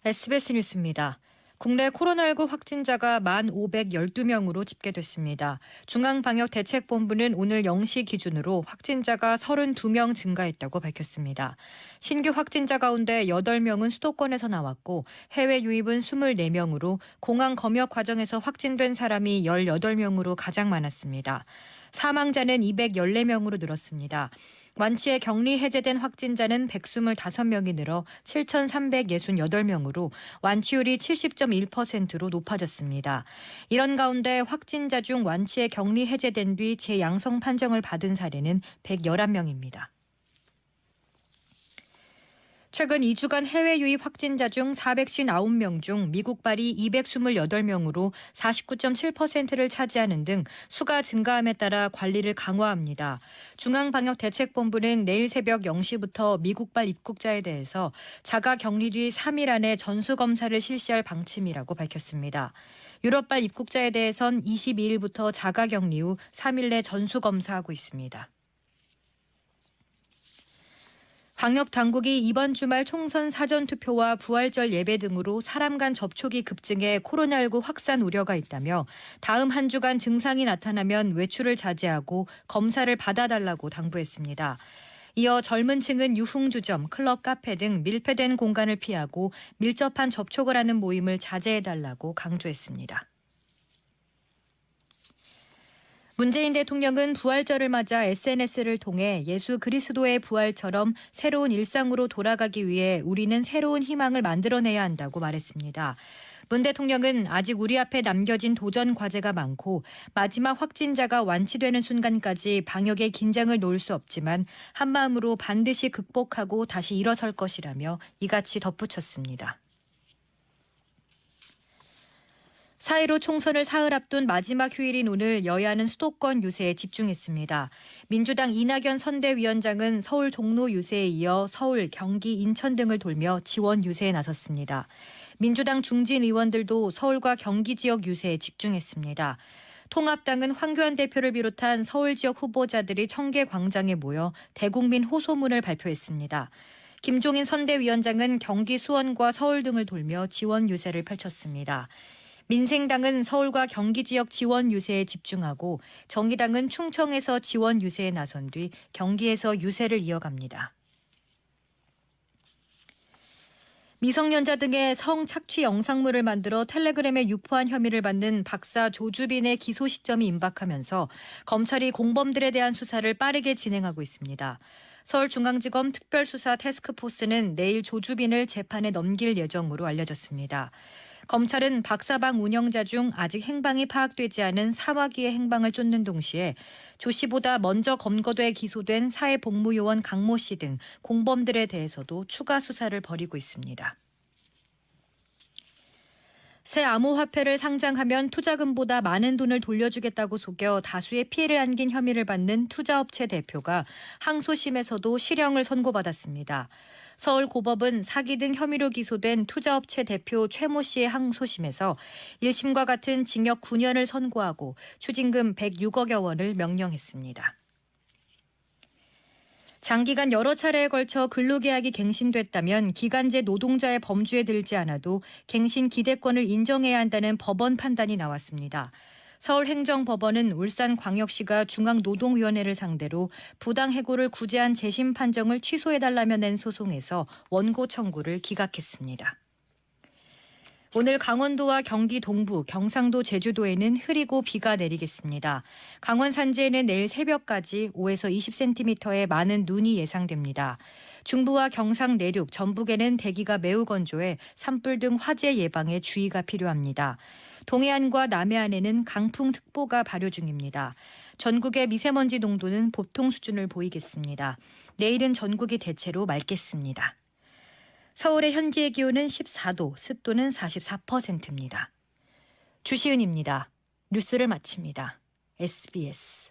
SBS 뉴스입니다. 국내 코로나19 확진자가 1,512명으로 집계됐습니다. 중앙방역대책본부는 오늘 0시 기준으로 확진자가 32명 증가했다고 밝혔습니다. 신규 확진자 가운데 8명은 수도권에서 나왔고 해외 유입은 24명으로 공항 검역 과정에서 확진된 사람이 18명으로 가장 많았습니다. 사망자는 214명으로 늘었습니다. 완치에 격리 해제된 확진자는 125명이 늘어 7,368명으로 완치율이 70.1%로 높아졌습니다. 이런 가운데 확진자 중 완치에 격리 해제된 뒤 재양성 판정을 받은 사례는 111명입니다. 최근 2주간 해외 유입 확진자 중 459명 중 미국발이 228명으로 49.7%를 차지하는 등 수가 증가함에 따라 관리를 강화합니다. 중앙방역대책본부는 내일 새벽 0시부터 미국발 입국자에 대해서 자가 격리 뒤 3일 안에 전수검사를 실시할 방침이라고 밝혔습니다. 유럽발 입국자에 대해선 22일부터 자가 격리 후 3일 내 전수검사하고 있습니다. 방역당국이 이번 주말 총선 사전투표와 부활절 예배 등으로 사람 간 접촉이 급증해 코로나19 확산 우려가 있다며 다음 한 주간 증상이 나타나면 외출을 자제하고 검사를 받아달라고 당부했습니다. 이어 젊은 층은 유흥주점, 클럽, 카페 등 밀폐된 공간을 피하고 밀접한 접촉을 하는 모임을 자제해달라고 강조했습니다. 문재인 대통령은 부활절을 맞아 SNS를 통해 예수 그리스도의 부활처럼 새로운 일상으로 돌아가기 위해 우리는 새로운 희망을 만들어내야 한다고 말했습니다. 문 대통령은 아직 우리 앞에 남겨진 도전 과제가 많고 마지막 확진자가 완치되는 순간까지 방역의 긴장을 놓을 수 없지만 한마음으로 반드시 극복하고 다시 일어설 것이라며 이같이 덧붙였습니다. 4.15 총선을 사흘 앞둔 마지막 휴일인 오늘 여야는 수도권 유세에 집중했습니다. 민주당 이낙연 선대위원장은 서울 종로 유세에 이어 서울, 경기, 인천 등을 돌며 지원 유세에 나섰습니다. 민주당 중진 의원들도 서울과 경기 지역 유세에 집중했습니다. 통합당은 황교안 대표를 비롯한 서울 지역 후보자들이 청계광장에 모여 대국민 호소문을 발표했습니다. 김종인 선대위원장은 경기 수원과 서울 등을 돌며 지원 유세를 펼쳤습니다. 민생당은 서울과 경기 지역 지원 유세에 집중하고 정의당은 충청에서 지원 유세에 나선 뒤 경기에서 유세를 이어갑니다. 미성년자 등의 성착취 영상물을 만들어 텔레그램에 유포한 혐의를 받는 박사 조주빈의 기소 시점이 임박하면서 검찰이 공범들에 대한 수사를 빠르게 진행하고 있습니다. 서울중앙지검 특별수사 태스크포스는 내일 조주빈을 재판에 넘길 예정으로 알려졌습니다. 검찰은 박사방 운영자 중 아직 행방이 파악되지 않은 사마귀의 행방을 쫓는 동시에 조 씨보다 먼저 검거돼 기소된 사회복무요원 강모 씨 등 공범들에 대해서도 추가 수사를 벌이고 있습니다. 새 암호화폐를 상장하면 투자금보다 많은 돈을 돌려주겠다고 속여 다수의 피해를 안긴 혐의를 받는 투자업체 대표가 항소심에서도 실형을 선고받았습니다. 서울고법은 사기 등 혐의로 기소된 투자업체 대표 최모 씨의 항소심에서 1심과 같은 징역 9년을 선고하고 추징금 106억여 원을 명령했습니다. 장기간 여러 차례에 걸쳐 근로계약이 갱신됐다면 기간제 노동자의 범주에 들지 않아도 갱신 기대권을 인정해야 한다는 법원 판단이 나왔습니다. 서울행정법원은 울산광역시가 중앙노동위원회를 상대로 부당해고를 구제한 재심 판정을 취소해달라며 낸 소송에서 원고 청구를 기각했습니다. 오늘 강원도와 경기 동부, 경상도, 제주도에는 흐리고 비가 내리겠습니다. 강원 산지에는 내일 새벽까지 5에서 20cm의 많은 눈이 예상됩니다. 중부와 경상 내륙, 전북에는 대기가 매우 건조해 산불 등 화재 예방에 주의가 필요합니다. 동해안과 남해안에는 강풍특보가 발효 중입니다. 전국의 미세먼지 농도는 보통 수준을 보이겠습니다. 내일은 전국이 대체로 맑겠습니다. 서울의 현재 기온은 14도, 습도는 44%입니다. 주시은입니다. 뉴스를 마칩니다. SBS